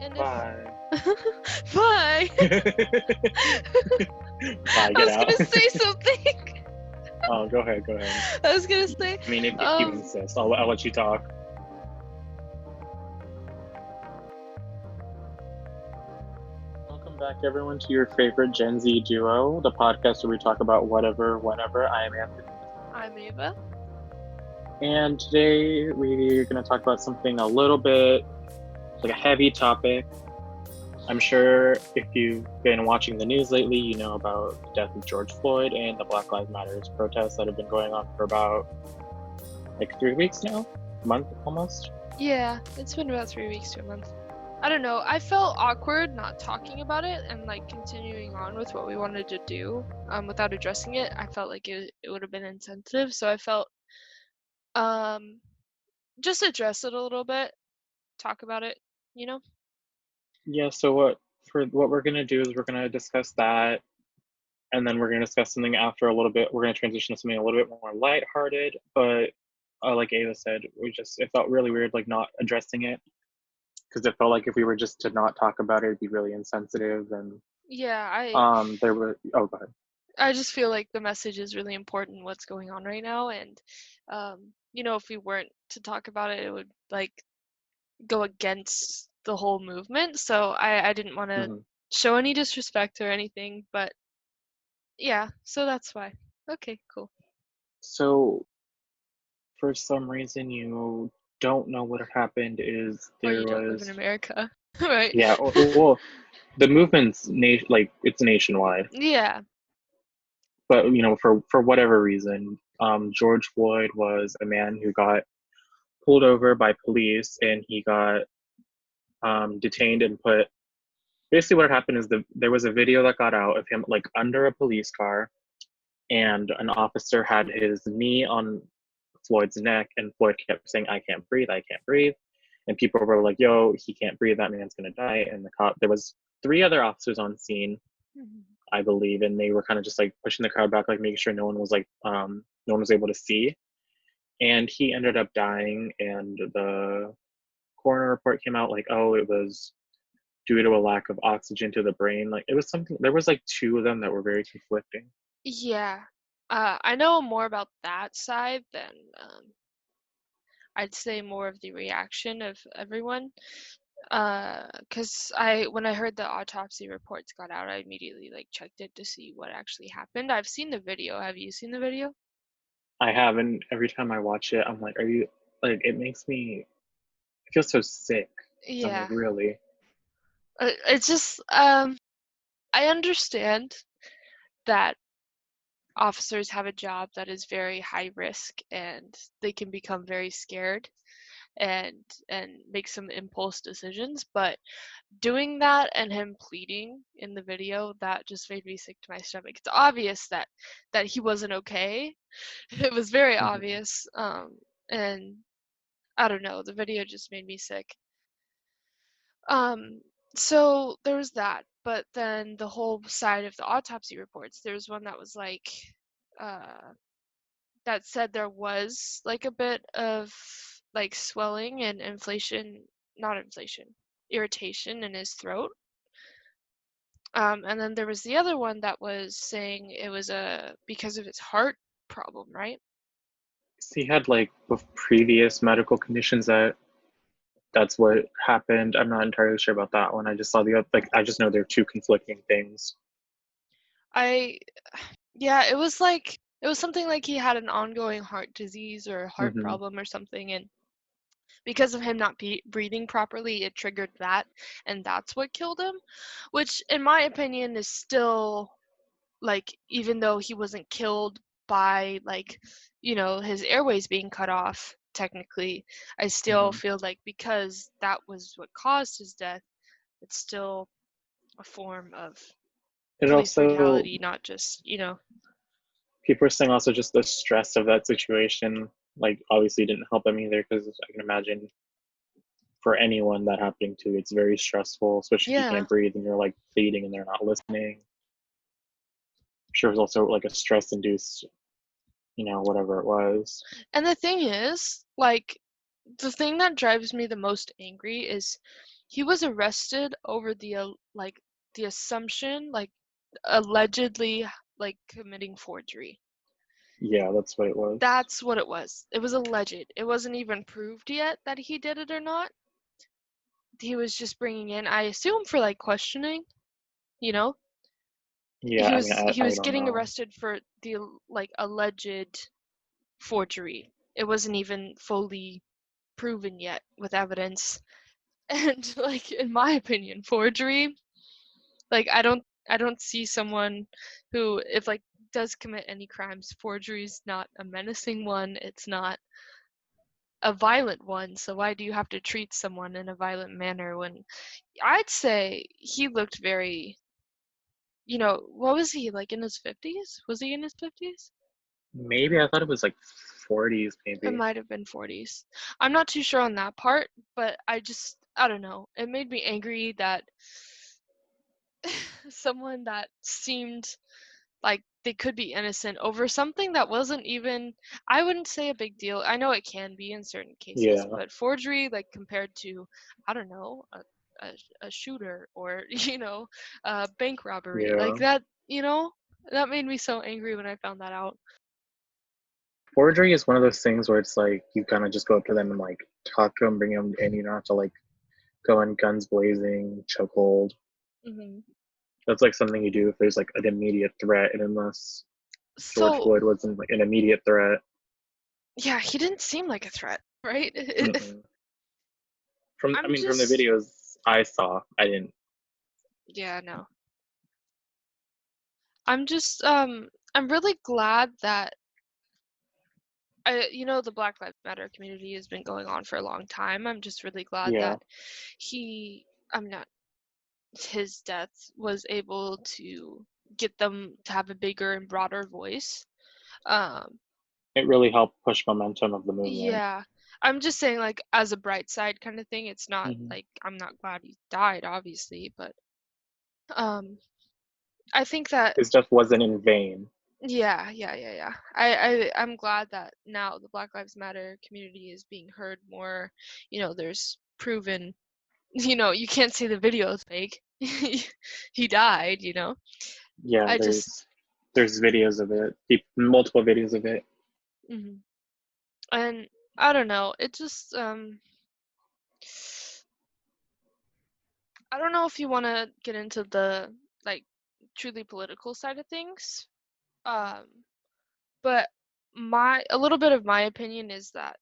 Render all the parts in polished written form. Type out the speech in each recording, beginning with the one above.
And Bye. Bye. Bye, I get was out. gonna say something. Oh, go ahead. I was gonna say. I mean, if you insist, I'll let you talk. Welcome back, everyone, to your favorite Gen Z duo, the podcast where we talk about whatever, whenever. I am Anthony. I'm Ava. And today we're going to talk about something a little bit like a heavy topic. I'm sure if you've been watching the news lately, you know about the death of George Floyd and the Black Lives Matter protests that have been going on for about 3 weeks now, a month almost. Yeah, it's been about 3 weeks to a month. I don't know. I felt awkward not talking about it and continuing on with what we wanted to do without addressing it. I felt like it would have been insensitive, so I felt just address it a little bit, talk about it, you know? Yeah, so what we're going to do is we're going to discuss that, and then we're going to discuss something after a little bit. We're going to transition to something a little bit more lighthearted, but like Ava said, it felt really weird not addressing it, because it felt like if we were just to not talk about it, it'd be really insensitive. And there were go ahead. I just feel like the message is really important, what's going on right now, and if we weren't to talk about it, it would go against the whole movement. So I didn't want to show any disrespect or anything, but yeah, so that's why. Okay, cool. So for some reason you don't know what happened is there you don't live in America, right? Yeah, well, the movement's it's nationwide. Yeah. But for whatever reason, George Floyd was a man who got pulled over by police, and he got detained and put. Basically, what happened is there was a video that got out of him under a police car, and an officer had his knee on Floyd's neck, and Floyd kept saying, "I can't breathe, I can't breathe," and people were like, "Yo, he can't breathe. That man's gonna die." And there was 3 other officers on scene, I believe, and they were kind of just pushing the crowd back, making sure no one was able to see. And he ended up dying, and the coroner report came out it was due to a lack of oxygen to the brain. It was something. There was 2 of them that were very conflicting. Yeah. I know more about that side than I'd say more of the reaction of everyone. Because when I heard the autopsy reports got out, I immediately checked it to see what actually happened. I've seen the video. Have you seen the video? I have, and every time I watch it, I'm like, are you it makes me feel so sick. Yeah. I'm really. It's just I understand that officers have a job that is very high risk, and they can become very scared and make some impulse decisions, but doing that and him pleading in the video, that just made me sick to my stomach. It's obvious that he wasn't okay. It was very obvious, and I don't know, the video just made me sick. So there was that, but then the whole side of the autopsy reports, there was one that was that said there was a bit of swelling and irritation in his throat. And then there was the other one that was saying it was because of his heart problem, right? He had previous medical conditions that's what happened. I'm not entirely sure about that one. I just saw I just know they're 2 conflicting things. It was something like he had an ongoing heart disease or heart problem or something, and because of him not breathing properly, it triggered that, and that's what killed him, which in my opinion is still even though he wasn't killed by his airways being cut off, technically, I still feel because that was what caused his death, it's still a form of police brutality, not just people are saying also just the stress of that situation obviously didn't help him either, because I can imagine for anyone that happening to, it's very stressful, especially if you can't breathe and you're pleading and they're not listening. I'm sure it was also a stress induced, whatever it was. And the thing is, the thing that drives me the most angry is he was arrested over like the assumption, like allegedly like committing forgery. Yeah, that's what it was. That's what it was. It was alleged. It wasn't even proved yet that he did it or not. He was just bringing in, I assume, for like questioning, you know. Yeah, He I mean, was he I was don't getting know. arrested for the like alleged forgery. It wasn't even fully proven yet with evidence. And like in my opinion, forgery, like I don't see someone who, if like does commit any crimes, forgery is not a menacing one. It's not a violent one. So why do you have to treat someone in a violent manner when I'd say he looked very, what was he, like in his 50s? Was he in his 50s? Maybe I thought it was like 40s, It maybe. might have been 40s. I'm not too sure on that part, but I don't know. It made me angry that someone that seemed like they could be innocent over something that wasn't even, I wouldn't say a big deal. I know it can be in certain cases, Yeah, but forgery, like compared to, I don't know, a, a shooter or, a bank robbery, like yeah. that, that made me so angry when I found that out. Forgery is one of those things where it's like you kind of just go up to them and like talk to them, bring them, and you don't have to like go in guns blazing, chokehold. hmm That's like something you do if there's like an immediate threat, and unless George So, Floyd wasn't like an immediate threat. yeah, he didn't seem like a threat, right? Mm-mm. From I I'm mean, from the just, videos I saw, I didn't. yeah, no. I'm really glad that the Black Lives Matter community has been going on for a long time. I'm just really glad Yeah, that I'm not, his death was able to get them to have a bigger and broader voice. Um, it really helped push momentum of the movement. yeah, I'm just saying, like, as a bright side kind of thing. It's not Hmm. like I'm not glad he died, obviously, but um, I think that, His death wasn't in vain. yeah, yeah, yeah, yeah. I'm glad that now the Black Lives Matter community is being heard more. There's proven, you can't say the video is fake. He died, Yeah, I just, there's videos of it, multiple videos of it. mhm. And I don't know, it just, I don't know if you want to get into the, like, truly political side of things. Um, but a little bit of my opinion is that,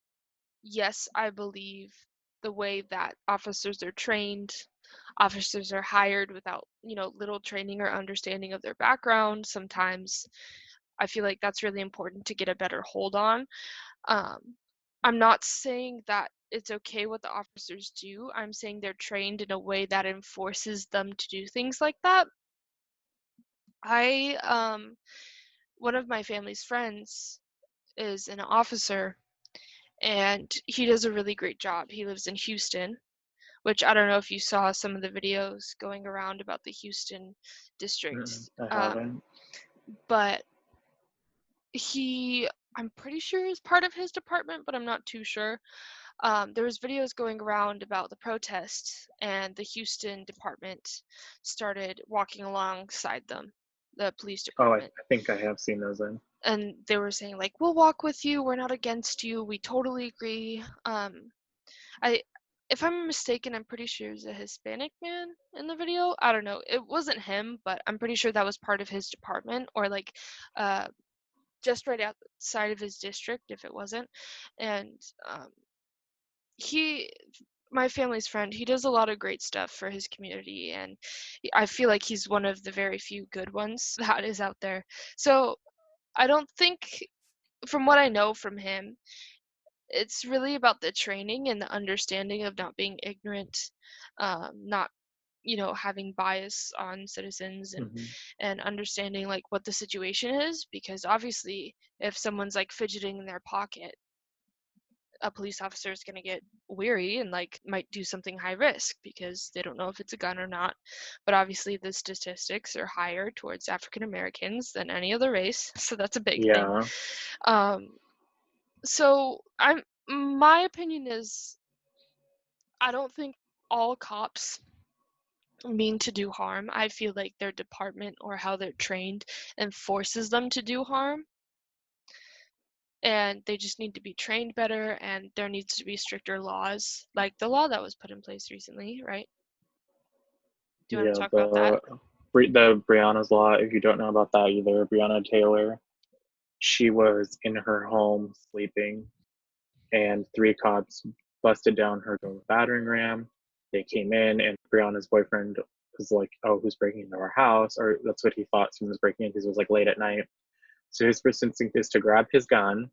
yes, I believe the way that officers are trained, officers are hired without, little training or understanding of their background. Sometimes I feel like that's really important to get a better hold on. Um, I'm not saying that it's okay what the officers do. I'm saying they're trained in a way that enforces them to do things like that. I One of my family's friends is an officer, and he does a really great job. He lives in Houston, which I don't know if you saw some of the videos going around about the Houston district. Mm-mm, I haven't. But I'm pretty sure is part of his department, but I'm not too sure. There was videos going around about the protests, and the Houston department started walking alongside them, the police Oh, I department, think I have seen those in. and they were saying like, "We'll walk with you. We're not against you. We totally agree." I, if I'm mistaken, I'm pretty sure there's a Hispanic man in the video. I don't know. It wasn't him, but I'm pretty sure that was part of his department, or like, uh, just right outside of his district if it wasn't. And um, he my family's friend, he does a lot of great stuff for his community, and I feel like he's one of the very few good ones that is out there. So I don't think, from what I know from him, it's really about the training and the understanding of not being ignorant, not, having bias on citizens, and Hmm. understanding like what the situation is, because obviously if someone's like fidgeting in their pocket, a police officer is going to get weary and like might do something high risk because they don't know if it's a gun or not. But obviously the statistics are higher towards African Americans than any other race, so that's a big thing. Yeah, um so I'm My opinion is, I don't think all cops mean to do harm. I feel like their department or how they're trained enforces them to do harm, and they just need to be trained better, and there needs to be stricter laws, like the law that was put in place recently, right? Do you want to Yeah, talk about that? the Breonna's law. If you don't know about that either, Breonna Taylor, she was in her home sleeping, and three cops busted down her door with a battering ram. They came in, and Brianna's boyfriend was like, "Oh, who's breaking into our house?" Or that's what he thought someone was breaking in because it was like late at night. So his first instinct is to grab his gun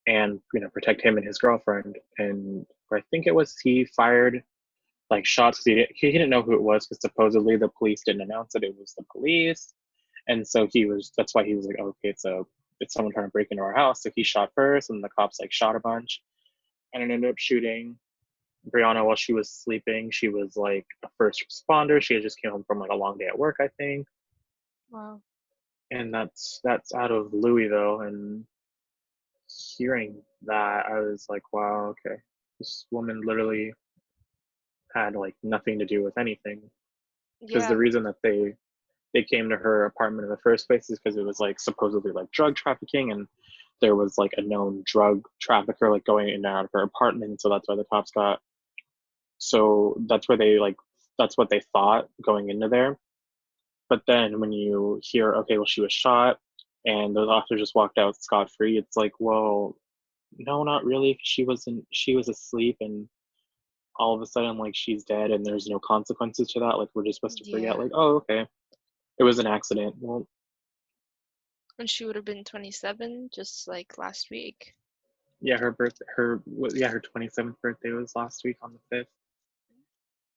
and protect him and his girlfriend. And I think it was he fired like shots because he didn't know who it was because supposedly the police didn't announce that it was the police. And so that's why he was like, oh, okay, it's someone trying to break into our house. So he shot first, and the cops like shot a bunch, and it ended up shooting Brianna while she was sleeping. She was like a first responder. She had just came home from like a long day at work, I think. Wow. And that's out of Louisville. And hearing that, I was like, wow, okay, this woman literally had like nothing to do with anything. Because the Yeah. reason that they came to her apartment in the first place is because it was like supposedly like drug trafficking, and there was like a known drug trafficker like going in and out of her apartment. So that's why the cops got. So that's what they thought going into there. But then when you hear, okay, well, she was shot and those officers just walked out scot free, it's like, well, no, not really. She was asleep, and all of a sudden, like, she's dead and there's no consequences to that. Like, we're just supposed to forget, Yeah. like, oh, okay, it was an accident. Well, And she would have been 27 just like last week. yeah, her 27th birthday was last week on the 5th.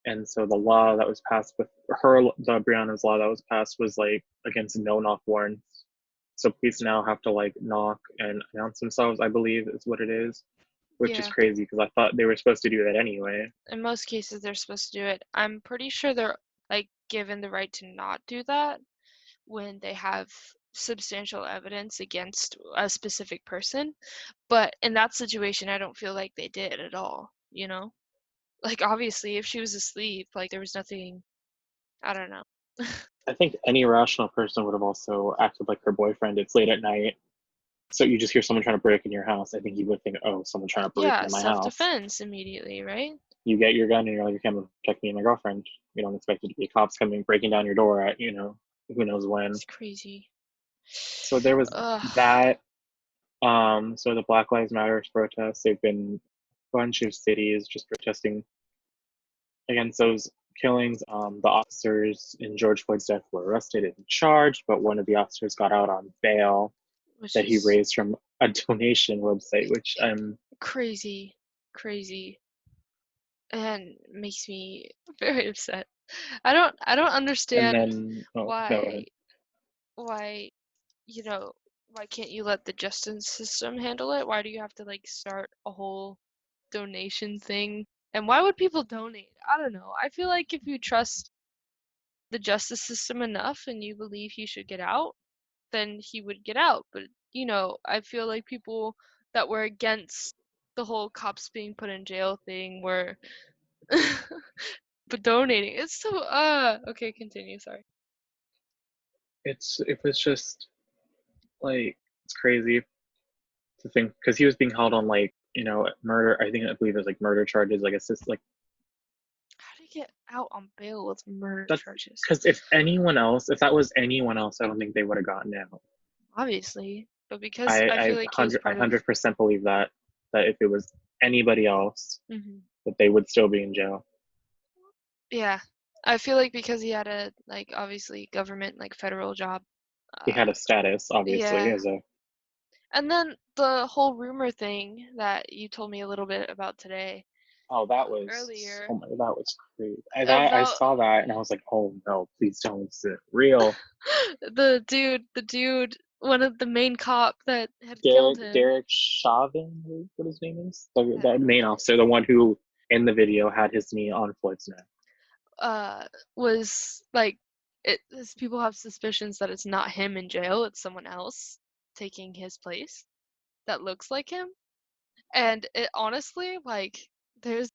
And so the law that was passed with the Brianna's law that was passed was like against no knock warrants. So police now have to like knock and announce themselves, I believe is what it is, which is Yeah. crazy because I thought they were supposed to do that anyway. In most cases, they're supposed to do it. I'm pretty sure they're like given the right to not do that when they have substantial evidence against a specific person. But in that situation, I don't feel like they did at all, you know? Like, obviously, if she was asleep, like, there was nothing, I don't know. I think any rational person would have also acted like her boyfriend. It's late at night, so you just hear someone trying to break in your house. I think you would think, oh, someone's trying to break Yeah, into my house. self-defense immediately, right? You get your gun and you're like, okay, I'm gonna protect me and my girlfriend. You don't expect it to be cops coming breaking down your door at who knows when. It's crazy. So there was Ugh. that. So the Black Lives Matter protests, they've been a bunch of cities just protesting against those killings. The officers in George Floyd's death were arrested and charged, but one of the officers got out on bail Which that he is raised from a donation website, which crazy, crazy, and makes me very upset. I don't and understand then oh go why ahead. why you know why can't you let the justice system handle it? Why do you have to like start a whole donation thing? And why would people donate? I don't know. I feel like if you trust the justice system enough and you believe he should get out, then he would get out. But I feel like people that were against the whole cops being put in jail thing were but donating. It's so okay, continue, sorry. It was just like it's crazy to think because he was being held on like murder. I believe it was like murder charges, like assist like How do you get out on bail with murder that's charges? because if that was anyone else, I don't think they would have gotten out. Obviously. But because I I I feel like he was hundred I part of 100% believe that if it was anybody else, hmm that they would still be in jail. yeah. I feel like because he had a like obviously government like federal job. He had Uh a status, obviously, yeah. as a And then the whole rumor thing that you told me a little bit about today, earlier, that was crazy. I about saw that and I was like, oh no, please don't, is it real? the dude, one of the main cop that had killed him. Derek Chauvin, what his name is, I the don't know. main officer, the one who in the video had his knee on Floyd's neck. Uh, was like, people have suspicions that it's not him in jail, it's someone else taking his place that looks like him. And it honestly, like, there's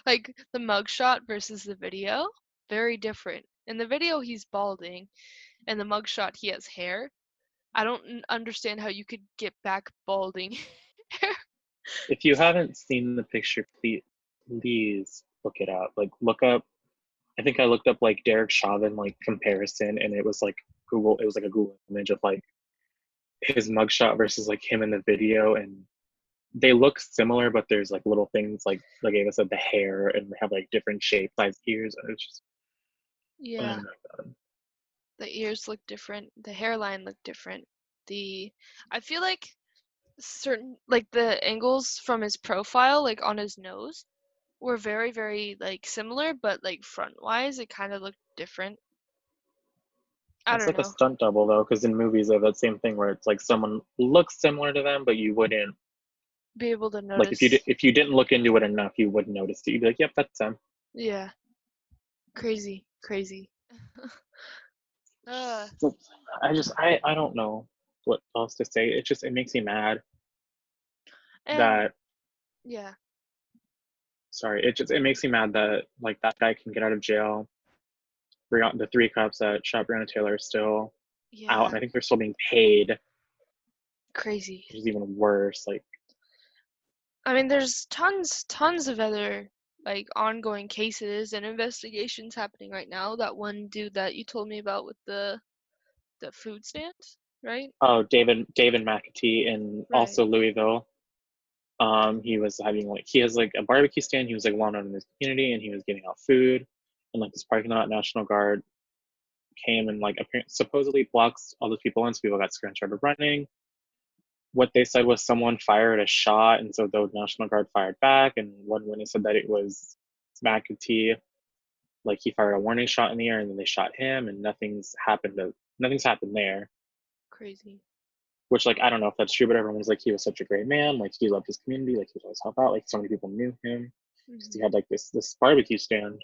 Like the mugshot versus the video, very different. In the video, he's balding, and the mugshot, he has hair. I don't understand how you could get back balding hair. If you haven't seen the picture, please look it up. Like look up. I think I looked up like Derek Chauvin like comparison, and it was like Google. It was like a Google image of like his mugshot versus like him in the video, and they look similar, but there's like little things like Ava said, the hair, and they have like different shape, size ears, and it's just oh Yeah, my god. the ears look different, the hairline look different. The I feel like certain like the angles from his profile, like on his nose, were very, very like similar, but like front wise, it kind of looked different. I It's don't like a know. stunt double though, because in movies they have that same thing where it's like someone looks similar to them, but you wouldn't Be able to like notice. if you didn't look into it enough, you wouldn't notice it. You'd be like, "Yep, that's them." Yeah, crazy, crazy. uh, So I don't know what else to say. It just it makes me mad and that yeah, sorry, it makes me mad that like that guy can get out of jail. The three cops that shot Breonna Taylor are still out, and yeah, I think they're still being paid, crazy. which is even worse. Like, I mean, there's tons of other like ongoing cases and investigations happening right now. That one dude that you told me about with the food stand, right? oh, David McAtee in Right. also Louisville. He was having like he has like a barbecue stand. He was like well known in his community, and he was giving out food. And like this parking lot, National Guard came and like supposedly blocks all those people in, so people got scared and started running. What they said was someone fired a shot, and so the National Guard fired back. And one witness said that it was McAtee, like he fired a warning shot in the air, and then they shot him, and nothing's happened there. Crazy. Which like I don't know if that's true, but everyone was like he was such a great man, like he loved his community, like he would always help out, like so many people knew him because he Hmm. had like this barbecue stand.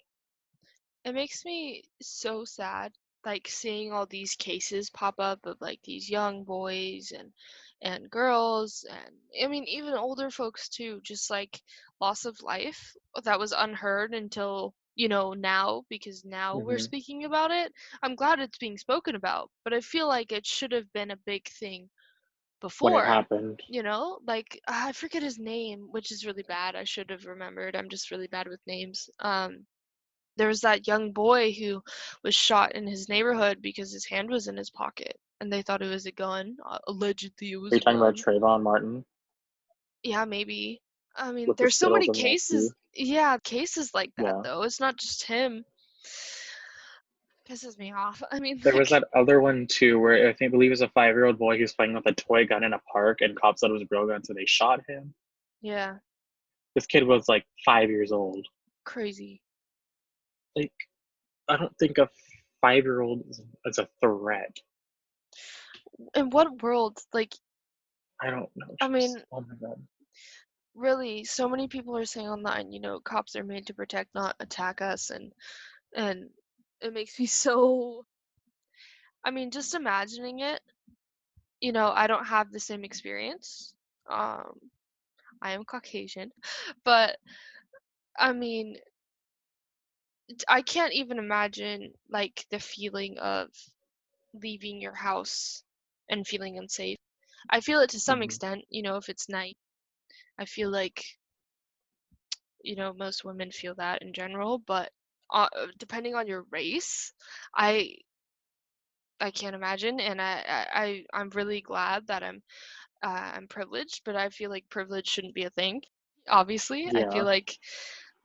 It makes me so sad, like seeing all these cases pop up of like these young boys and girls, and I mean even older folks too, just like loss of life that was unheard until, now, because now we're Hmm. speaking about it. I'm glad it's being spoken about, but I feel like it should have been a big thing When it before. happened, Like I forget his name, which is really bad. I should have remembered. I'm just really bad with names. There was that young boy who was shot in his neighborhood because his hand was in his pocket and they thought it was a gun. Allegedly, it are was you a talking about gun. Trayvon Martin Yeah, maybe. I mean, with the there's so Skittles many and cases. LSD? Yeah, cases like that, Yeah, though. It's not just him. Pisses me off. I mean, there was like, that other one too where believe it was a 5-year old boy who was playing with a toy gun in a park, and cops said it was a real gun, so they shot him. yeah, This kid was like 5 years old. crazy. Like I don't think a 5-year old is a threat. In what world? Like, I don't know. I Just mean, oh my god. really, so many people are saying online, cops are made to protect, not attack us, and it makes me so. I mean, just imagining it. I don't have the same experience. Um, I am Caucasian, but I mean, I can't even imagine like the feeling of leaving your house and feeling unsafe. I feel it to some Hmm. extent, if it's night. I feel like, most women feel that in general, but depending on your race, I I can't imagine, and I'm really glad that I'm privileged, but I feel like privilege shouldn't be a thing. Obviously, I feel Yeah.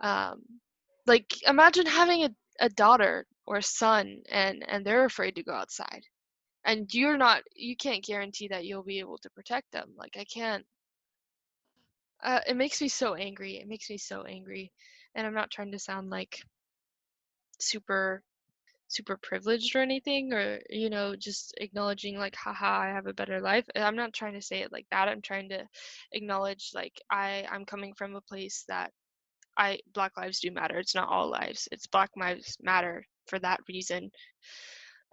um, like imagine having a daughter or a son, and they're afraid to go outside, and you can't guarantee that you'll be able to protect them. Like I can't. It makes me so angry. It makes me so angry, and I'm not trying to sound like super super privileged or anything, or just acknowledging like haha I have a better life. I'm not trying to say it like that. I'm trying to acknowledge like I'm coming from a place that I Black lives do matter. It's not all lives, it's Black lives matter for that reason.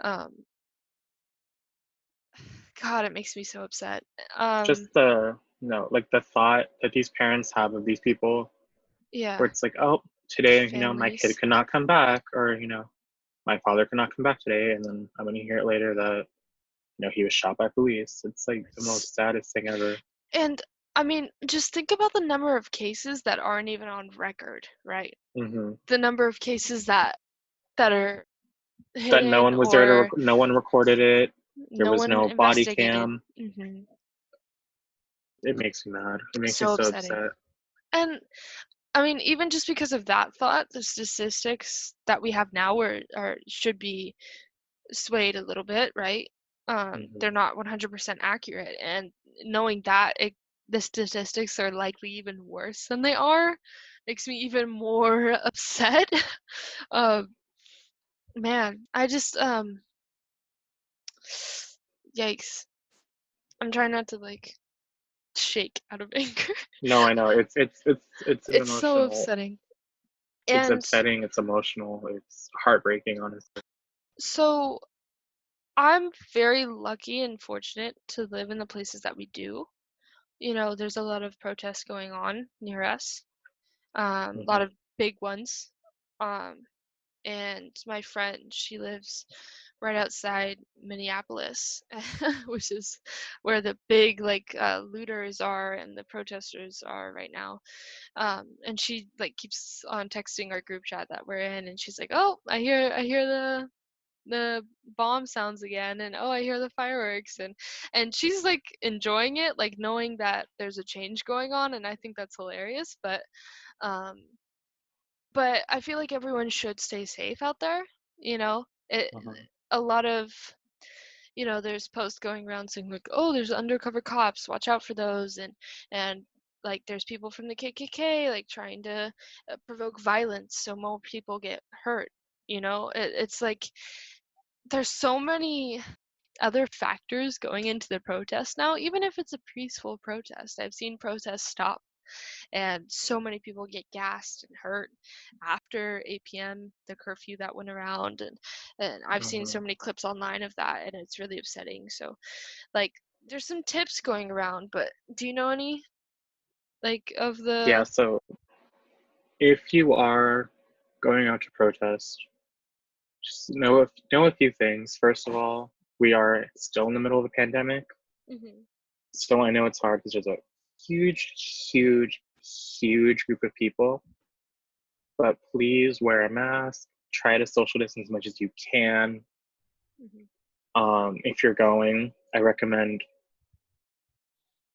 um God, it makes me so upset. Just the no, like the thought that these parents have of these people Yeah. where it's like, oh, today, my kid Families. could not come back, or my father could not come back today, and then I'm gonna hear it later that he was shot by police. It's like the most saddest thing ever. And I mean, just think about the number of cases that aren't even on record, right? Hmm. The number of cases that are That no hidden one was there to or no one recorded it. There no was one no body investigated. cam. Hmm. It makes me mad. It makes me So so upsetting. upset. And I mean, even just because of that thought, the statistics that we have now are should be swayed a little bit, right? They're Hmm. not 100% accurate, and knowing that the statistics are likely even worse than they are makes me even more upset. um, Man, I just yikes. I'm trying not to like shake out of anger. No, I know. It's an It's so emotional. upsetting. It's And upsetting. It's emotional. It's heartbreaking, honestly. so I'm very lucky and fortunate to live in the places that we do. There's a lot of protests going on near us, a lot Hmm. of big ones. Um, and my friend, she lives right outside Minneapolis, which is where the big like looters are and the protesters are right now. And she like keeps on texting our group chat that we're in, and she's like, "Oh, I hear the bomb sounds again, and oh, I hear the fireworks," and she's like enjoying it, like knowing that there's a change going on, and I think that's hilarious. Um but I feel like everyone should stay safe out there. you know it Uh-huh. a lot of there's posts going around saying like, oh, there's undercover cops, watch out for those, and like there's people from the KKK like trying to provoke violence so more people get hurt. It's like there's so many other factors going into the protest now, even if it's a peaceful protest. I've seen protests stop and so many people get gassed and hurt after 8 p.m., the curfew that went around. And I've seen Uh-huh. so many clips online of that, and it's really upsetting. So, like, there's some tips going around, but do you know any, like, of Yeah. the. So if you are going out to protest, just know a few things. First of all, we are still in the middle of a pandemic, Hmm. so I know it's hard because there's a huge, huge, huge group of people. But please wear a mask. Try to social distance as much as you can. Hmm. If you're going, I recommend.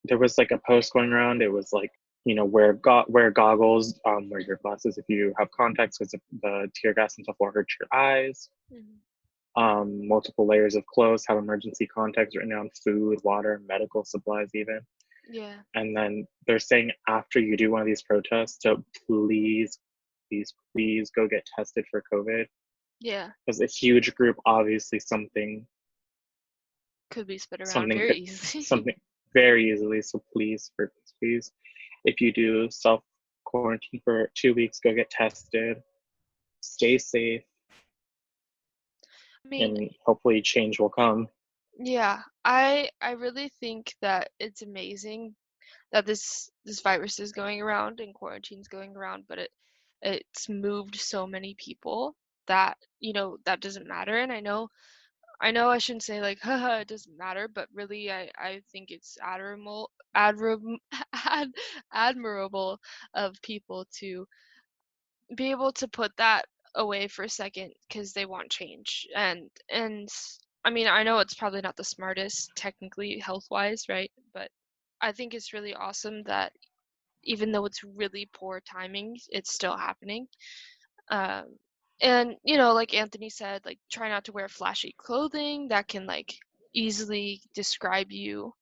There was like a post going around. It was like, wear goggles, wear your glasses if you have contacts, because the tear gas and stuff will hurt your eyes. Hmm. Multiple layers of clothes, have emergency contacts written down, food, water, medical supplies, even. Yeah. And then they're saying after you do one of these protests to please, please, please go get tested for COVID, Yeah. because a huge group, obviously Could be spit around something very easily. something very easily. So please, if you do self quarantine for 2 weeks, go get tested, stay safe, I mean, and hopefully change will come. yeah, I really think that it's amazing that this virus is going around and quarantine's going around, but it's moved so many people that that doesn't matter. And I know I shouldn't say like, haha, it doesn't matter, but really I think it's ad, admirable of people to be able to put that away for a second because they want change. And I mean, I know it's probably not the smartest technically health wise, right? But I think it's really awesome that even though it's really poor timing, it's still happening. Um, and like Anthony said, like try not to wear flashy clothing that can like easily describe you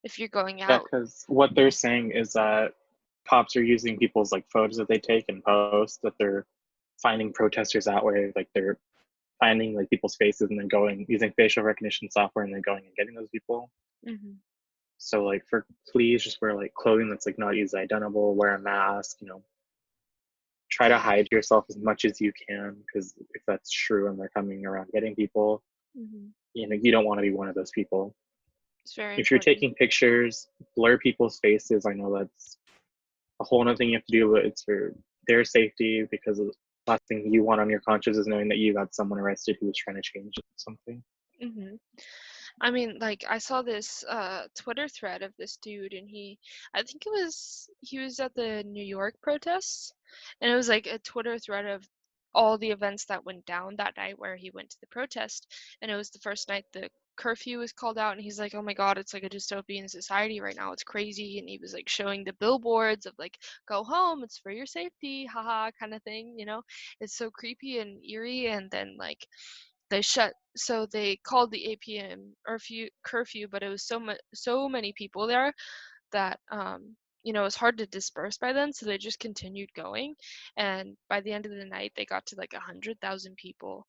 if you're going Yeah, out. because what they're saying is that cops are using people's like photos that they take and post, that they're finding protesters that way, like they're finding like people's faces and then going using facial recognition software and then going and getting those people. Hmm. So like, for please just wear like clothing that's like not easily identifiable, wear a mask, try to Yeah. hide yourself as much as you can, because if that's true and they're coming around getting people, Hmm. you don't want to be one of those people. It's very If you're important. taking pictures, blur people's faces. I know that's a whole other thing you have to do, but it's for their safety, because the last thing you want on your conscience is knowing that you got someone arrested who was trying to change something. Mhm. I mean, like I saw this Twitter thread of this dude, and I think he was at the New York protests, and it was like a Twitter thread of all the events that went down that night where he went to the protest, and it was the first night the curfew was called out, and he's like, "Oh my God, it's like a dystopian society right now. It's crazy," and he was like showing the billboards of like, "Go home, it's for your safety, haha," kind of thing, you know? It's so creepy and eerie, and then like they called the 8 p.m. curfew, but it was so many people there that it was hard to disperse by then, so they just continued going, and by the end of the night they got to like 100,000 people,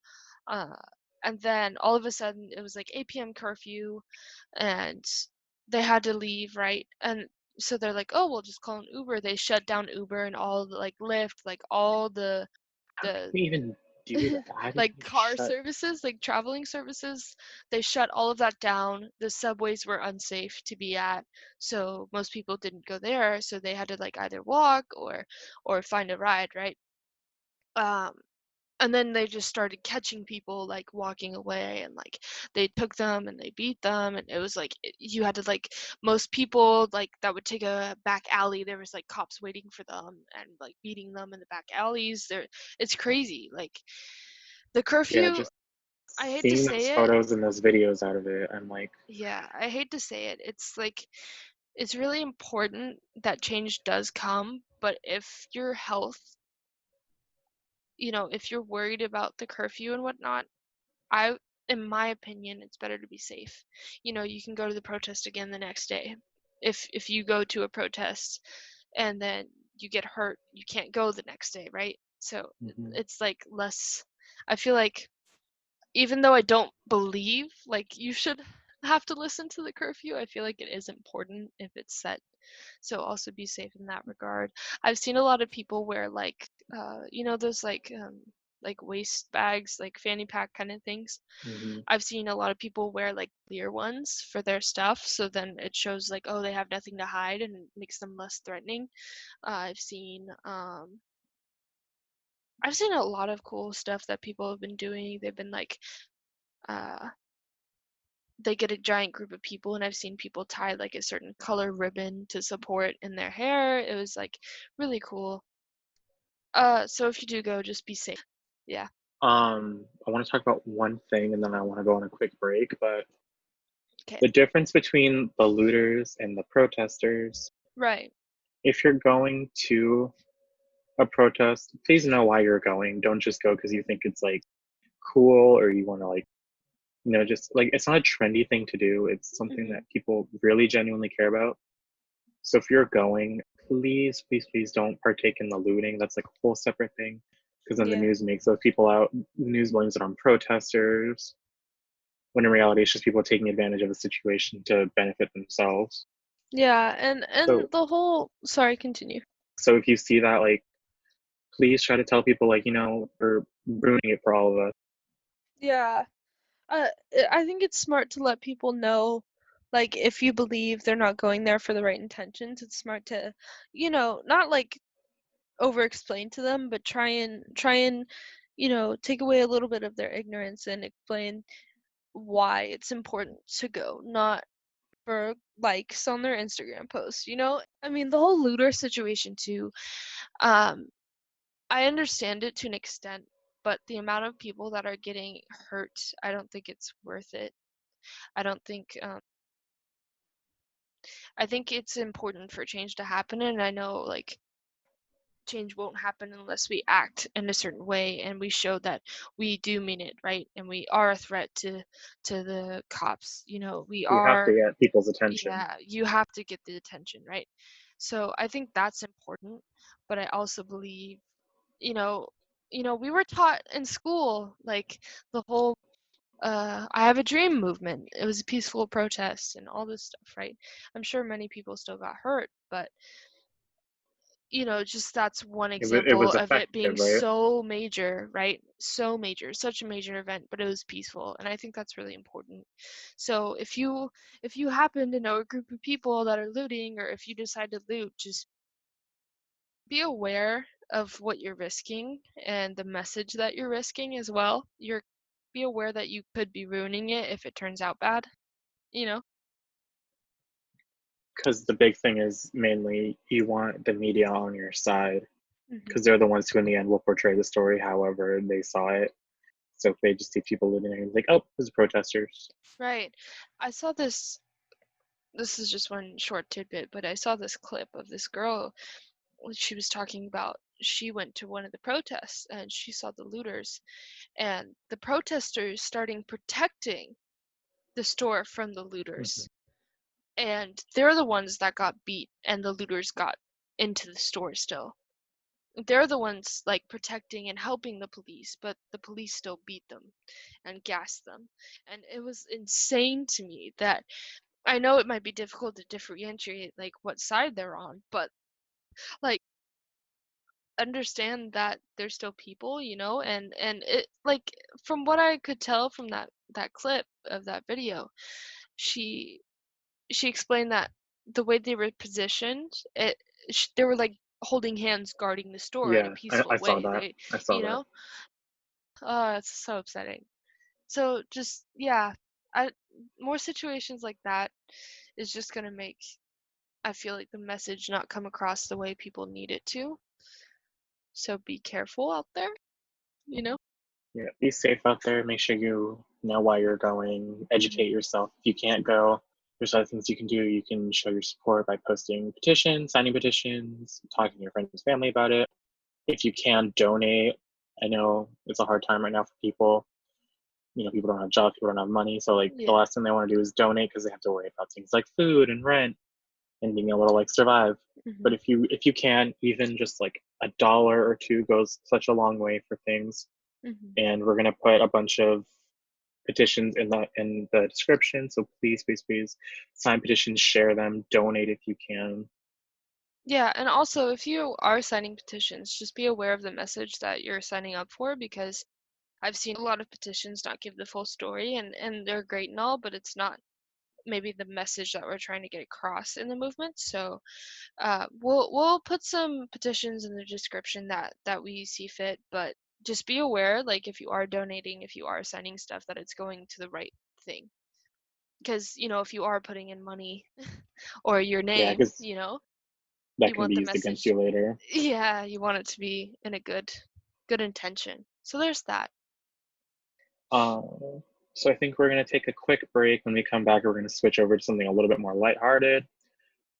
uh, and then all of a sudden it was like 8 p.m. curfew, and they had to leave, right? And so they're like, oh, we'll just call an Uber. They shut down Uber and all the like Lyft, like all How can the we even do that? How did like you car shut? services, like traveling services, they shut all of that down. The subways were unsafe to be at, so most people didn't go there, so they had to like either walk or find a ride, right? Um and then they just started catching people like walking away, and like they took them and they beat them, and it was like you had to like most people like that would take a back alley, there was like cops waiting for them and like beating them in the back alleys there. It's crazy, like the Yeah, curfew. just I hate to seeing those say it. photos and those videos out of it, I'm like, Yeah, I hate to say it. It's like it's really important that change does come, but if your health, if you're worried about the curfew and whatnot, I in my opinion, it's better to be safe. You can go to the protest again the next day. If you go to a protest and then you get hurt, you can't go the next day, right? So mhm. it's like less. I feel like even though I don't believe like you should have to listen to the curfew, I feel like it is important if it's set. So also be safe in that regard. I've seen a lot of people wear like those like waist bags, like fanny pack kind of things. Mhm. I've seen a lot of people wear like clear ones for their stuff, so then it shows like, oh, they have nothing to hide and it makes them less threatening. I've seen a lot of cool stuff that people have been doing. They've been like uh they get a giant group of people, and I've seen people tie like a certain color ribbon to support in their hair. It was like really cool. So if you do go, just be safe. Yeah. I want to talk about one thing and then I want to go on a quick break, but Okay. the difference between the looters and the protesters, Right. if you're going to a protest, please know why you're going. Don't just go because you think it's like cool or you want to like, just like it's not a trendy thing to do. It's something that Mhm. people really genuinely care about. So if you're going, please, please, please don't partake in the looting. That's like a whole separate thing. Because then the Yeah. news makes those people out, the news blames it on protesters, when in reality it's just people taking advantage of the situation to benefit themselves. Yeah, and So the whole sorry, continue. so if you see that, like, please try to tell people like, we're ruining it for all of us. Yeah. I think it's smart to let people know, like, if you believe they're not going there for the right intentions, it's smart to, not like over explain to them, but try and, take away a little bit of their ignorance and explain why it's important to go, not for likes on their Instagram posts, I mean, the whole looter situation too. Um, I understand it to an extent, but the amount of people that are getting hurt, I don't think it's worth it. I don't think I think it's important for change to happen, and I know like change won't happen unless we act in a certain way and we show that we do mean it, right? And we are a threat to the cops. We We have to are. get people's attention. Yeah, you have to get the attention, right? So I think that's important, but I also believe, you know, we were taught in school like the whole I have a dream movement. It was a peaceful protest and all this stuff, right? I'm sure many people still got hurt, but just that's one It example was of it being effective, right? so major, right? So major, such a major event, but it was peaceful, and I think that's really important. So if you happen to know a group of people that are looting, or if you decide to loot, just be aware of what you're risking and the message that you're risking as well. Be aware that you could be ruining it if it turns out bad, you know? Because the big thing is mainly you want the media on your side Hmm. because they're the ones who in the end will portray the story however they saw it. So if they just see people living there, like, oh, there's protesters. Right. I saw this is just one short tidbit, but I saw this clip of this girl. She was talking about she went to one of the protests and she saw the looters and the protesters starting protecting the store from the Mm-hmm. looters. And they're the ones that got beat and the looters got into the store still. They're the ones like protecting and helping the police, but the police still beat them and gassed them. And it was insane to me that I know it might be difficult to differentiate like what side they're on, but like understand that they're still people, and it like from what I could tell from that clip of that video, she she explained that the way they were positioned, they were like holding hands guarding the store in a Yeah, I peaceful saw way. that. They, I saw you that. know, oh, it's so upsetting. So just yeah, I more situations like that is just gonna make I feel like the message not come across the way people need it to. So be careful out there, you know? Yeah, be safe out there. Make sure you know why you're going. Hmm. Educate yourself. If you can't go, there's other things you can do. You can show your support by posting petitions, signing petitions, talking to your friends and family about it. If you can, donate. I know it's a hard time right now for people. People don't have jobs, people don't have money. So, like, the Yeah. last thing they want to do is donate because they have to worry about things like food and rent and being able to like survive. But Hmm. if you can, even just like $1 or two goes such a long way for things. Hmm. And we're gonna put a bunch of petitions in the description. So please, please, please sign petitions, share them, donate if you can. Yeah, and also if you are signing petitions, just be aware of the message that you're signing up for because I've seen a lot of petitions not give the full story and they're great and all, but it's not maybe the message that we're trying to get across in the movement. So we'll put some petitions in the description that we see fit, but just be aware, like if you are donating, if you are signing stuff, that it's going to the right thing. Because if you are putting in money or your Yeah, name, because that you can want be the used against message. you later. Yeah, you want it to be in a good intention. So there's that. Uh, so I think we're gonna take a quick break. When we come back, we're gonna switch over to something a little bit more lighthearted.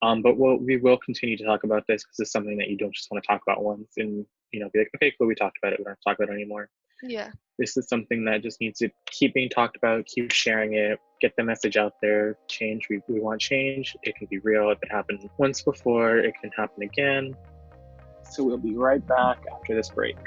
But we will continue to talk about this because it's something that you don't just want to talk about once and be like, okay, cool, we talked about it. We don't have to talk about it anymore. Yeah. This is something that just needs to keep being talked about, keep sharing it, get the message out there. Change. We want change. It can be real. If it happened once before, it can happen again. So we'll be right back after this break.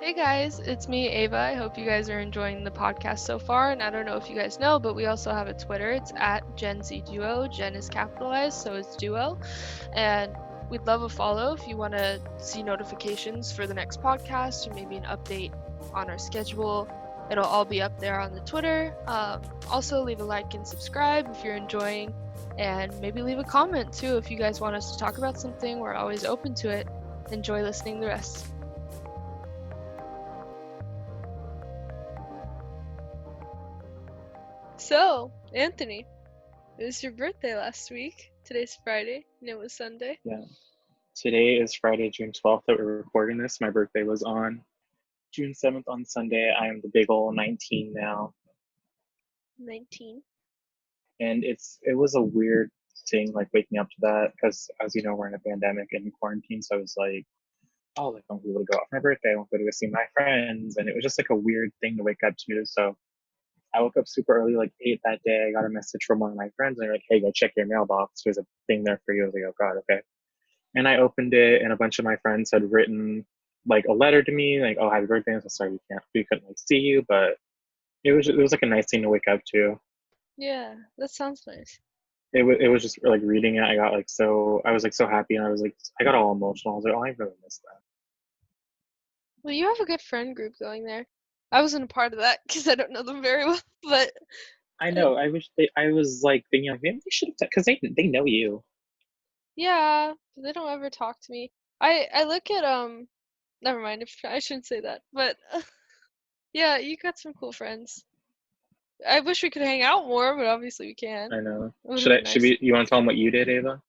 Hey guys, it's me, Ava. I hope you guys are enjoying the podcast so far. And I don't know if you guys know, but we also have a Twitter. It's at Gen Z Duo. Gen is capitalized, so it's Duo. And we'd love a follow if you want to see notifications for the next podcast or maybe an update on our schedule. It'll all be up there on the Twitter. Also, leave a like and subscribe if you're enjoying. And maybe leave a comment too if you guys want us to talk about something. We're always open to it. Enjoy listening the rest. So, Anthony, it was your birthday last week. Today's Friday, and it was Sunday. Yeah. Today is Friday, June 12th that we're recording this. My birthday was on June 7th on Sunday. I am the big ol' 19 now. 19. And it was a weird thing, like waking up to that, because as you know, we're in a pandemic and quarantine. So I was like, oh, like I won't be able to go out for my birthday. I won't be able to go see my friends. And it was just like a weird thing to wake up to. So I woke up super early, like 8 that day. I got a message from one of my friends and they're like, hey, go check your mailbox. There's a thing there for you. I was like, oh God, okay. And I opened it and a bunch of my friends had written like a letter to me, like, oh, happy birthday. I'm so sorry we couldn't like see you, but it was like a nice thing to wake up to. Yeah, that sounds nice. It was just like reading it. I was like so happy and I got all emotional. I was like, oh, I really missed that. Well, you have a good friend group going there. I wasn't a part of that because I don't know them very well, but I uh, know. I wish they. I was like thinking like maybe they should have because they know you. yeah, they don't ever talk to me. I look at never mind, if I shouldn't say that, but yeah, you got some cool friends. I wish we could hang out more, but obviously we can. I know. It would have Should been I? Should nice. we? You want to tell them what you did, Ava?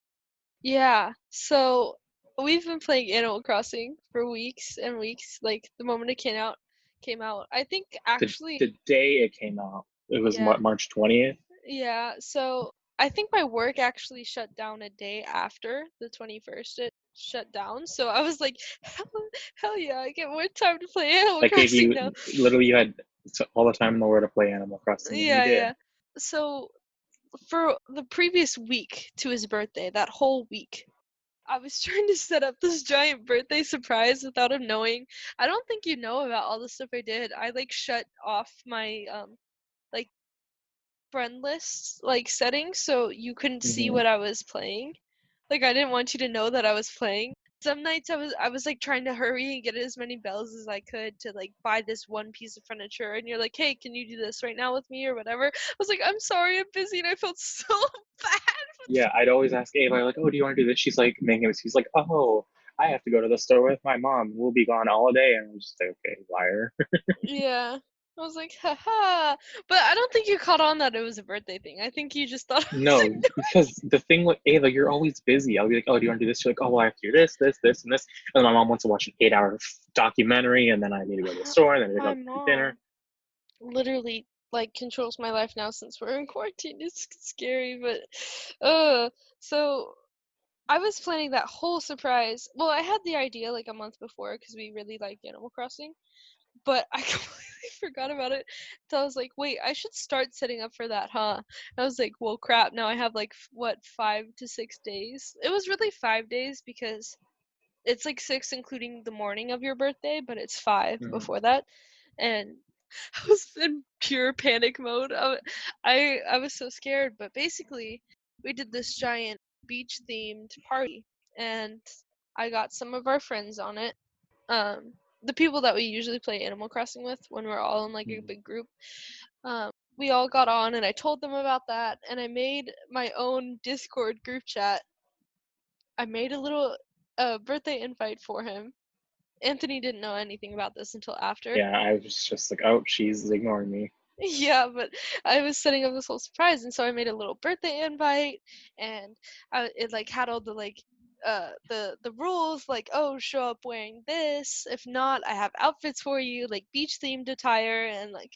Yeah, so we've been playing Animal Crossing for weeks and weeks, like the moment it came out. I think The actually, day it came out, it was yeah, March 20th. yeah. So I think my work actually shut down a day after the 21st. It shut down. So I was like, hell yeah, I get more time to play Animal That gave Crossing you now. literally you had all the time in the world to play Animal Crossing, and you Yeah, did. yeah. So for the previous week to his birthday, that whole week, I was trying to set up this giant birthday surprise without him knowing. I don't think you know about all the stuff I did. I like shut off my like friend list like settings so you couldn't see Hmm. what I was playing. Like I didn't want you to know that I was playing. Some nights I was like trying to hurry and get as many bells as I could to like buy this one piece of furniture and you're like, "Hey, can you do this right now with me or whatever?" I was like, "I'm sorry, I'm busy." And I felt so bad. Yeah, I'd always ask Ava like, "Oh, do you want to do this?" She's like making it. She's like, "Oh, I have to go to the store with my mom. We'll be gone all day." And I'm just like, "Okay, liar." Yeah. I was like, haha. But I don't think you caught on that it was a birthday thing. I think you just thought I was No, because the thing with Ava, you're always busy. I'll be like, "Oh, do you want to do this?" You're like, "Oh, well, I have to do this, this, this, and this." And then my mom wants to watch an 8-hour documentary, and then I need to go to the ignoring. store, and then I need to My go to dinner. mom literally like controls my life now since we're in quarantine. It's scary, but so I was planning that whole surprise. Well, I had the idea like a month before because we really like Animal Crossing, but I completely forgot about it. So I was like, wait, I should start setting up for that, huh? I was like, well, crap. Now I have like what 5 to 6 days. It was really 5 days because it's like six including the morning of your birthday, but it's five Mhm. before that. And I was in pure panic mode. I was so scared, but basically we did this giant beach themed party and I got some of our friends on it. Um the people that we usually play Animal Crossing with when we're all in like a Mhm. big group. We all got on and I told them about that and I made my own Discord group chat. I made a little birthday invite for him. Anthony didn't know anything about this until after. Yeah, I was just like, "Oh, she's ignoring me." Yeah, but I was setting up this whole surprise, and so I made a little birthday invite, and it like had all the like the rules like, oh, show up wearing this. If not, I have outfits for you, like beach themed attire, and like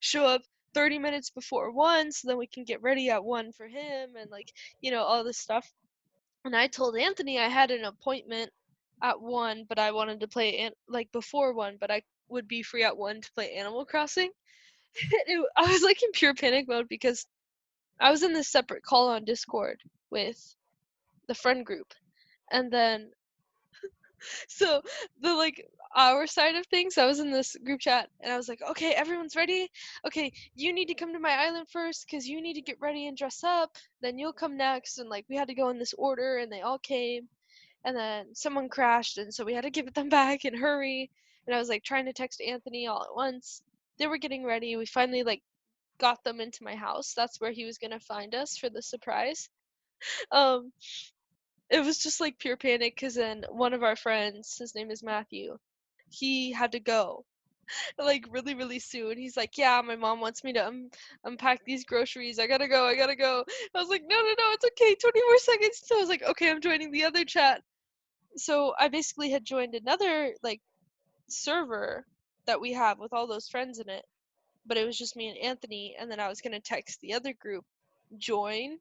show up 30 minutes before 1 so then we can get ready at 1 for him and like all this stuff. And I told Anthony I had an appointment at 1, but I wanted to play like before 1, but I would be free at 1 to play Animal Crossing. I was like in pure panic mode because I was in this separate call on Discord with the friend group. And then so the like our side of things, I was in this group chat and I was like, "Okay, everyone's ready. Okay, you need to come to my island first cuz you need to get ready and dress up. Then you'll come next." And like we had to go in this order and they all came. And then someone crashed and so we had to give them back and hurry. And I was like trying to text Anthony all at once. They were getting ready. We finally like got them into my house. That's where he was gonna find us for the surprise. Um, it was just like pure panic because then one of our friends, his name is Matthew, he had to go like really really soon. He's like, yeah, my mom wants me to unpack these groceries. I gotta go. I gotta go. I was like, no, no, no, it's okay. 20 more seconds. So I was like, okay, I'm joining the other chat. So I basically had joined another like server that we have with all those friends in it, but it was just me and Anthony, and then I was gonna text the other group join,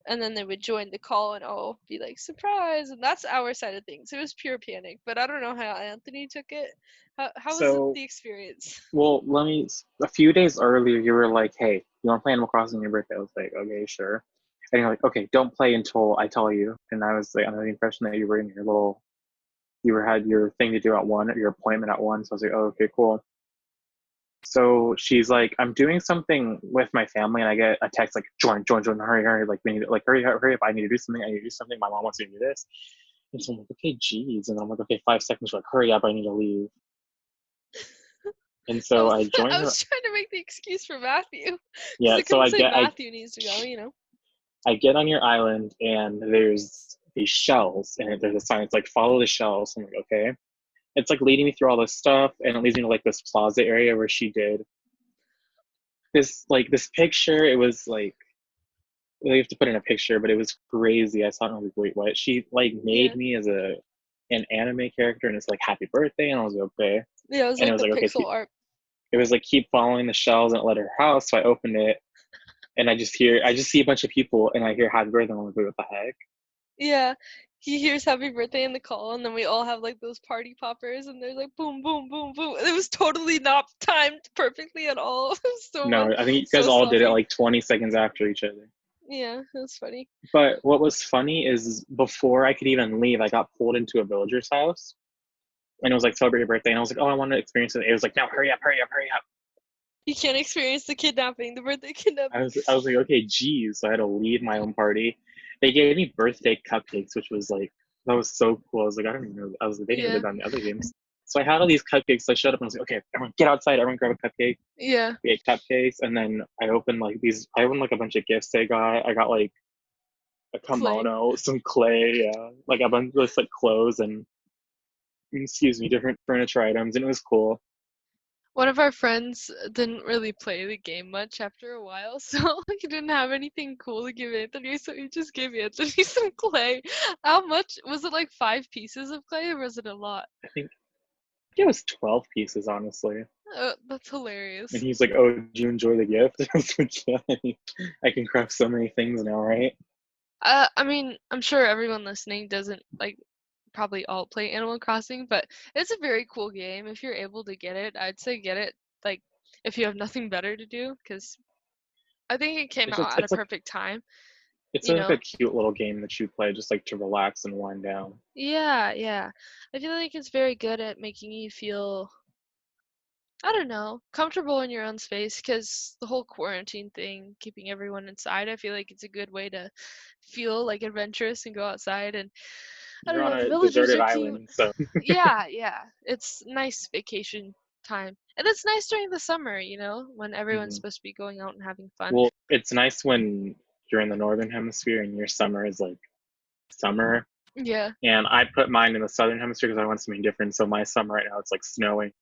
and then they would join the call and I'll be like surprise, and that's our side of things. It was pure panic, but I don't know how Anthony took it. How was So, the experience? well, let me. A few days earlier, you were like, "Hey, you want to play Animal Crossing on your birthday?" I was like, "Okay, sure." And you're like, "Okay, don't play until I tell you." And I was like, under the impression that you were in your little, you were had your thing to do at 1, your appointment at 1. So I was like, "Oh, okay, cool." So she's like, "I'm doing something with my family," and I get a text like, "Join, join, join, hurry, hurry! Like, we need, like, hurry, hurry, hurry up! I need to do something. I need to do something. My mom wants me to do this." And so I'm like, "Okay, geez." And I'm like, "Okay, 5 seconds." She's like, "Hurry up! I need to leave." And I so was I I joined her. was trying to make the excuse for Matthew because Yeah, I so couldn't say Matthew needs to go. I get on your island and there's these shells and there's a sign. It's like follow the shells. I'm like, okay. It's like leading me through all this stuff and it leads me to like this plaza area where she did this picture. It was like you have to put in a picture, but it was crazy. I saw it and I was like, wait, what? She like made Yeah. me as an anime character and it's like happy birthday and I was like, okay. Yeah, it was And it like was the like, okay, pixel art. it was like keep following the shells and it led her house. So I opened it and I just see a bunch of people and I hear happy birthday and I'm like, wait, what the heck? Yeah. He hears happy birthday in the call, and then we all have like those party poppers, and there's like boom, boom, boom, boom. It was totally not timed perfectly at all. It was so much, No, I think you guys so all did it sloppy. like 20 seconds after each other. Yeah, it was funny. But what was funny is before I could even leave, I got pulled into a villager's house and it was like celebrate your birthday. And I was like, oh, I want to experience it. It was like, no, hurry up, hurry up, hurry up. You can't experience the kidnapping, the birthday kidnapping. I was like, okay, geez. So I had to leave my own party. They gave me birthday cupcakes, which was like, that was so cool. I was like, I don't even know. I was like, they never Yeah, did that in the other games. So I had all these cupcakes. So I showed up and I was like, okay, everyone get outside. Everyone grab a cupcake. yeah, We ate cupcakes. And then I opened like a bunch of gifts they got. I got like a clay. kimono, some clay, like a bunch of like clothes and excuse me, different furniture items, and it was cool. One of our friends didn't really play the game much after a while, so he didn't have anything cool to give Anthony, so he just gave Anthony some clay. How much? Was it like 5 pieces of clay, or was it a lot? I think it was 12 pieces, honestly. That's And hilarious. he's like, "Oh, did you enjoy the gift?" I was like, "Yeah, I can craft so many things now, right?" I mean, I'm sure everyone listening doesn't like probably all play Animal Crossing, but it's a very cool game. If you're able to get it, I'd say get it. Like, if you have nothing better to do, because I think it came It's out just at a perfect time. it's You like a know? cute little game that you play just like to relax and wind down. Yeah, yeah. I feel like it's very good at making you feel, I don't know, comfortable in your own space because the whole quarantine thing, keeping everyone inside, I feel like it's a good way to feel like adventurous and go outside. And I You're don't on know, the a villagers deserted are cute. island, so Yeah, yeah. It's nice vacation time. And it's nice during the summer, when everyone's mhm. supposed to be going out and having fun. Well, it's nice when you're in the northern hemisphere and your summer is like summer. Yeah. And I put mine in the southern hemisphere because I want something different. So my summer right now it's like snowing.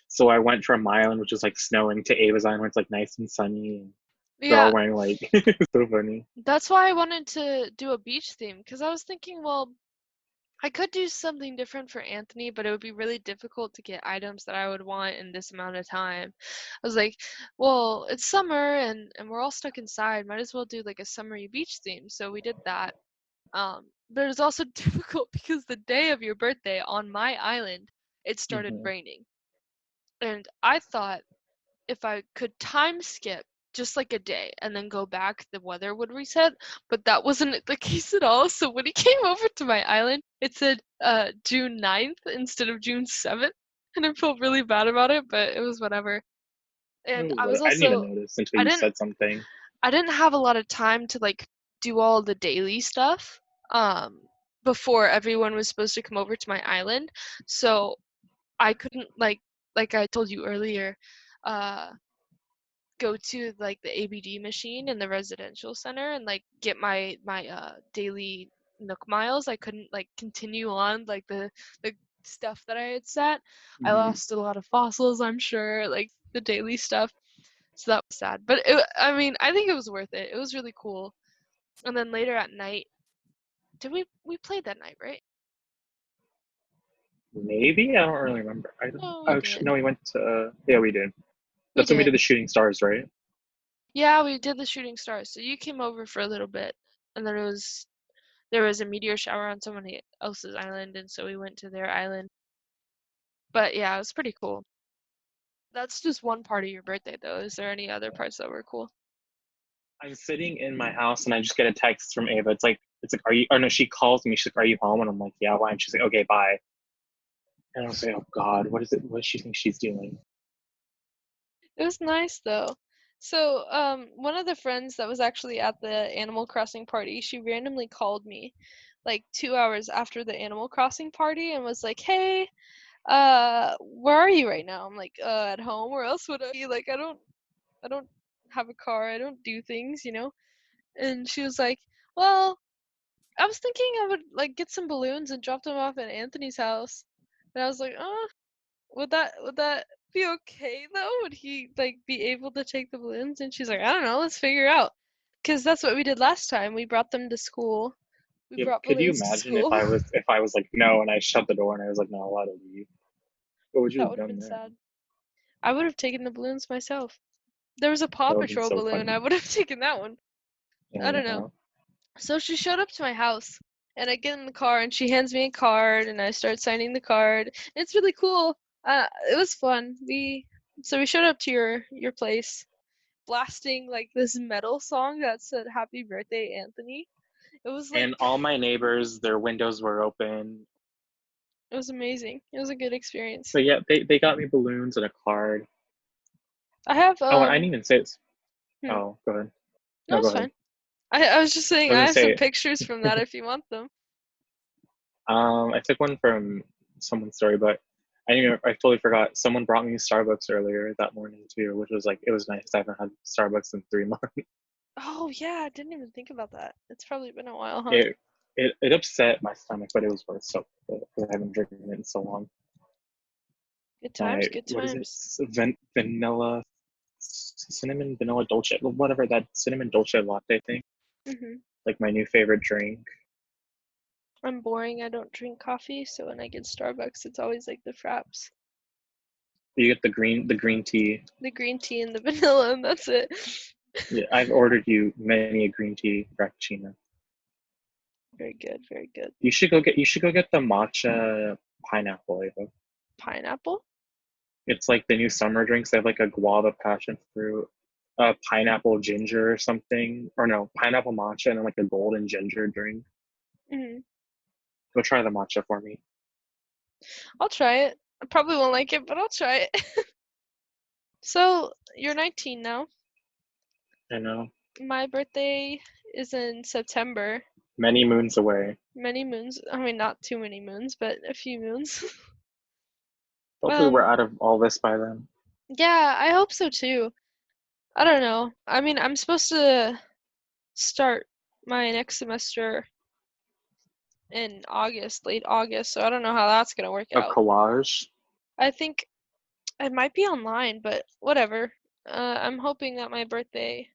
So I went from my island, which is like snowing, to Ava's island, where it's like nice and sunny. And they're all Yeah. wearing like it's so funny. That's why I wanted to do a beach theme because I was thinking, well, I could do something different for Anthony, but it would be really difficult to get items that I would want in this amount of time. I was like, well, it's summer and we're all stuck inside. Might as well do like a summery beach theme. So we did that. But it was also difficult because the day of your birthday on my island, it started Hmm. raining. And I thought if I could time skip just like a day and then go back, the weather would reset. But that wasn't the case at all. So when he came over to my island, it said June 9th instead of June 7th. And I felt really bad about it, but it was whatever. And Oh, I was I didn't even also, notice until I you didn't, said something. I didn't have a lot of time to like do all the daily stuff um, before everyone was supposed to come over to my island. So I couldn't like I told you earlier, uh, go to like the ABD machine in the residential center and like get my daily Nook miles. I couldn't like continue on like the stuff that I had set. I Hmm. lost a lot of fossils, I'm sure, like the daily stuff. So that was sad. But I mean, I think it was worth it. It was really cool. And then later at night, did we played that night, right? Maybe I don't really remember. I don't. No, we Actually, did. no, we went to. Yeah, we did. We That's when we did did. the shooting stars, right? Yeah, we did the shooting stars. So you came over for a little bit, and then there was a meteor shower on someone else's island, and so we went to their island. But yeah, it was pretty cool. That's just one part of your birthday, though. Is there any other parts that were cool? I'm sitting in my house and I just get a text from Ava. It's like, are you? Oh no, she calls me. She's like, are you home? And I'm like, yeah. Why? And she's like, okay, bye. And I was like, oh God, what is it? What does she think she's doing? It was nice though. So, one of the friends that was actually at the Animal Crossing party, she randomly called me like 2 hours after the Animal Crossing party and was like, "Hey, where are you right now? I'm like, at home. Where else would I be? Like, I don't have a car. I don't do things, you know? And she was like, well, I was thinking I would like get some balloons and drop them off at Anthony's house. And I was like, would that be okay though? Would he like be able to take the balloons? And she's like, I don't know, let's figure it out. Cause that's what we did last time. We brought them to school. We Yeah, brought could you balloons to imagine if school. I was like no and I shut the door and I was like not allowed to leave? What would you That have would have done been then? sad. I would have taken the balloons myself. There was a Paw That would have been Patrol so balloon. I funny. would have taken that one. I don't know. Yeah. So she showed up to my house, and I get in the car, and she hands me a card, and I start signing the card. It's really cool. It was fun. We showed up to your place, blasting like this metal song that said "Happy Birthday, Anthony." It was like And all my neighbors, their windows were open. it was amazing. It was a good experience. But yeah, they got me balloons and a card. I have Oh, and I didn't even say it's. hmm, Oh, go ahead. no, No, go it's ahead. fine. I was just I saying was I gonna have some say, pictures from that if you want them. I took one from someone's story, but I totally forgot. Someone brought me Starbucks earlier that morning too, which was like it was nice. I haven't had Starbucks in 3 months. Oh yeah, I didn't even think about that. It's probably been a while, huh? It it upset my stomach, but it was worth so because I haven't drinking it in so long. Good My times, good what is it? times. Vanilla, cinnamon vanilla dolce, whatever that cinnamon dolce latte thing. Mhm. Like my new favorite drink. I'm boring. I don't drink coffee, so when I get Starbucks, it's always like the fraps, You get the green tea. the green tea and the vanilla, and that's it. Yeah, I've ordered you many a green tea frappuccino. Very good, very good. You should go get the matcha pineapple. Pineapple? It's like the new summer drinks. They have like a guava passion fruit, pineapple ginger or something, or no, pineapple matcha and then like a golden ginger drink. Mhm. Go try the matcha for me. I'll try it. I probably won't like it, but I'll try it. So, you're 19 now. I know. My birthday is in September. Many moons away. Many moons. I mean, not too many moons, but a few moons. Hopefully we're um, out of all this by then. yeah, I hope so too. I don't know. I mean, I'm supposed to start my next semester in August, late August, so I don't know how that's gonna work A out. collage. I think it might be online, but whatever. I'm hoping that my birthday,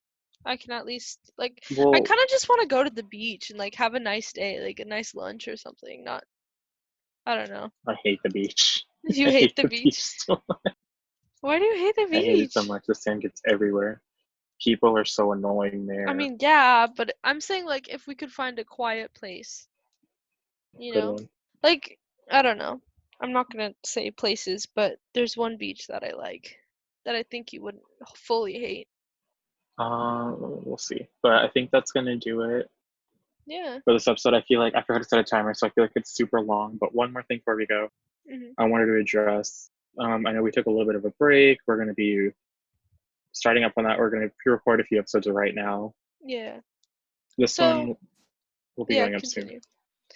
I can at least like, I Well, kind of just want to go to the beach and like have a nice day, like a nice lunch or something. Not, I don't know. I hate the beach. You I hate hate the the beach beach. so much. Why do you hate the I hate it so beach? much. The sand gets everywhere. People are so annoying I there. mean, yeah, but I'm saying like if we could find a quiet place, you Good know, one. like I don't know. I'm not gonna say places, but there's one beach that I like that I think you wouldn't fully hate. We'll see. But I think that's gonna do it Yeah. for this episode. I feel like I forgot to set a timer, so I feel like it's super long. But one more thing before we go, Mhm. I wanted to address. I know we took a little bit of a break. We're gonna be starting up on that. We're gonna pre-record a few episodes right now. Yeah. This So, one will be yeah, going up soon. continue.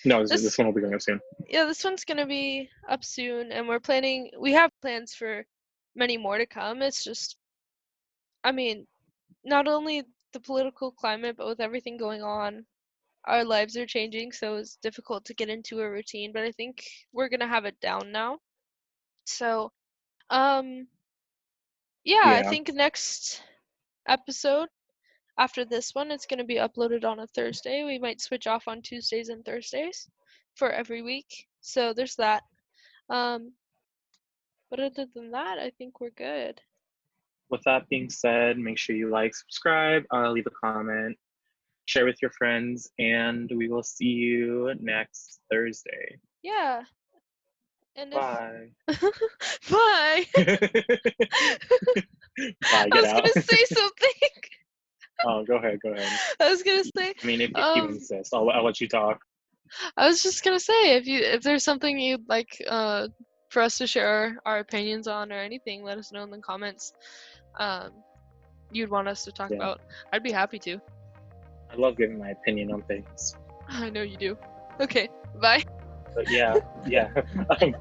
No, this This one will be going up soon. yeah, this one's going to be up soon and we have plans for many more to come. It's just I mean, not only the political climate, but with everything going on, our lives are changing, so it's difficult to get into a routine, but I think we're going to have it down now. So, um yeah, I Yeah. think next episode after this one, it's going to be uploaded on a Thursday. We might switch off on Tuesdays and Thursdays for every week. So there's that. Um, but other than that, I think we're good. With that being said, make sure you like, subscribe, leave a comment, share with your friends, and we will see you next Thursday. Yeah. And if Bye. bye. Bye. I Get was out. gonna say something. Oh, go ahead. Go ahead. I was gonna say, I mean, if you um, insist, I'll let you talk. I was just gonna say if there's something you'd like for us to share our opinions on or anything, let us know in the comments. Um, you'd want us to talk Yeah, about. I'd be happy to. I love giving my opinion on things. I know you do. Okay, bye. But yeah, yeah. Bye.